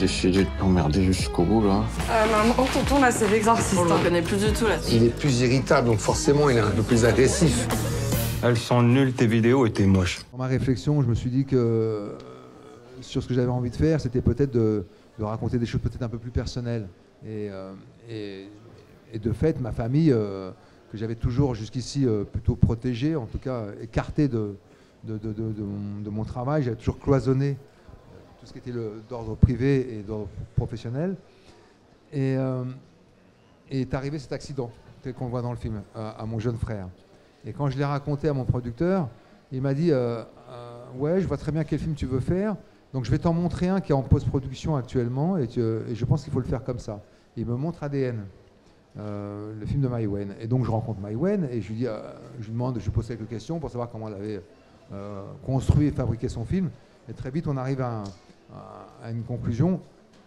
décidé de l'emmerder jusqu'au bout, là. Maman, tonton, là, c'est l'exorciste. On le reconnaît plus du tout, là. Il est plus irritable, donc forcément, il est un peu plus agressif. Elles sont nulles, tes vidéos, et t'es moche. Dans ma réflexion, je me suis dit que sur ce que j'avais envie de faire, c'était peut-être de raconter des choses peut-être un peu plus personnelles. Et de fait, ma famille, que j'avais toujours jusqu'ici plutôt protégée, en tout cas écartée de mon travail, j'avais toujours cloisonné tout ce qui était d'ordre privé et d'ordre professionnel. Et est arrivé cet accident, tel qu'on le voit dans le film, à mon jeune frère. Et quand je l'ai raconté à mon producteur, il m'a dit ouais, je vois très bien quel film tu veux faire, donc je vais t'en montrer un qui est en post-production actuellement, et je pense qu'il faut le faire comme ça. Et il me montre ADN, le film de Mai Wen. Et donc je rencontre Mai Wen et je lui dis, je lui pose quelques questions pour savoir comment elle avait construit et fabriqué son film. Et très vite, on arrive à une conclusion.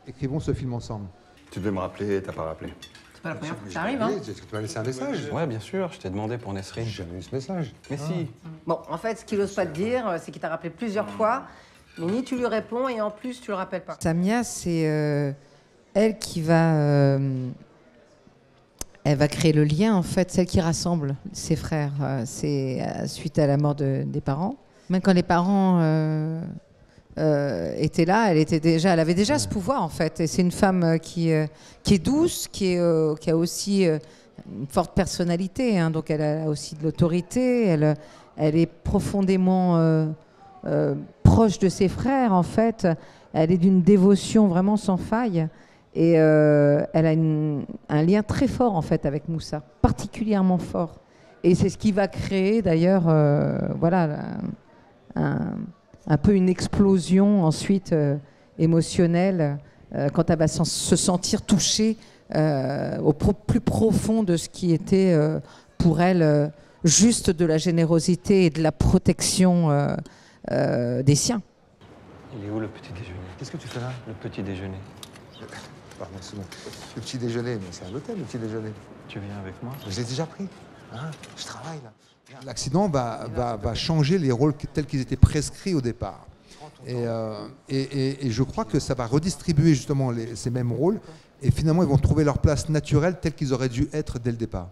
Écrivons ce film ensemble. Tu devais me rappeler, t'as pas rappelé. C'est pas la première fois que ça arrive, hein. Tu m'as laissé un message. Ouais, bien sûr, je t'ai demandé pour Nesrine. J'ai jamais eu ce message. Mais si. Bon, en fait, ce qu'il ose pas te dire, c'est qu'il t'a rappelé plusieurs fois, mais ni tu lui réponds, et en plus, tu le rappelles pas. Samia, c'est elle qui va... elle va créer le lien, en fait, celle qui rassemble ses frères. C'est suite à la mort des parents. Même quand les parents étaient là, elle avait déjà ce pouvoir, en fait. Et c'est une femme qui est douce, qui a aussi une forte personnalité, hein. Donc elle a aussi de l'autorité. Elle est profondément proche de ses frères, en fait. Elle est d'une dévotion vraiment sans faille. Et elle a un lien très fort, en fait, avec Moussa, particulièrement fort. Et c'est ce qui va créer, d'ailleurs, voilà, un peu une explosion ensuite émotionnelle quand elle va se sentir touchée au plus profond de ce qui était pour elle juste de la générosité et de la protection des siens. Il est où le petit déjeuner? Qu'est-ce que tu fais là? Le petit déjeuner. Pardon, c'est bon. Le petit déjeuner, mais c'est à l'hôtel, le petit déjeuner. Tu viens avec moi? Je l'ai déjà pris. Hein, je travaille là. L'accident va changer les rôles tels qu'ils étaient prescrits au départ. Et je crois que ça va redistribuer justement ces mêmes rôles. Et finalement, ils vont trouver leur place naturelle telle qu'ils auraient dû être dès le départ.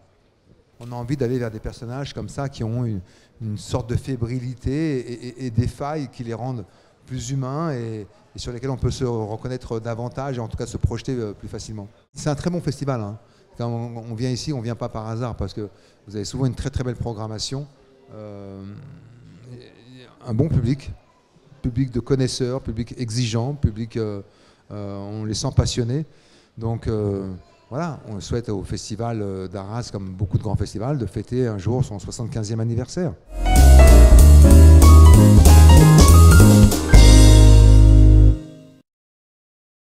On a envie d'aller vers des personnages comme ça qui ont une sorte de fébrilité et des failles qui les rendent plus humains et sur lesquels on peut se reconnaître davantage et en tout cas se projeter plus facilement. C'est un très bon festival, hein. Quand on vient ici, on ne vient pas par hasard parce que vous avez souvent une très très belle programmation, un bon public de connaisseurs, public exigeant, public, on les sent passionnés. Donc voilà, on souhaite au festival d'Arras, comme beaucoup de grands festivals, de fêter un jour son 75e anniversaire.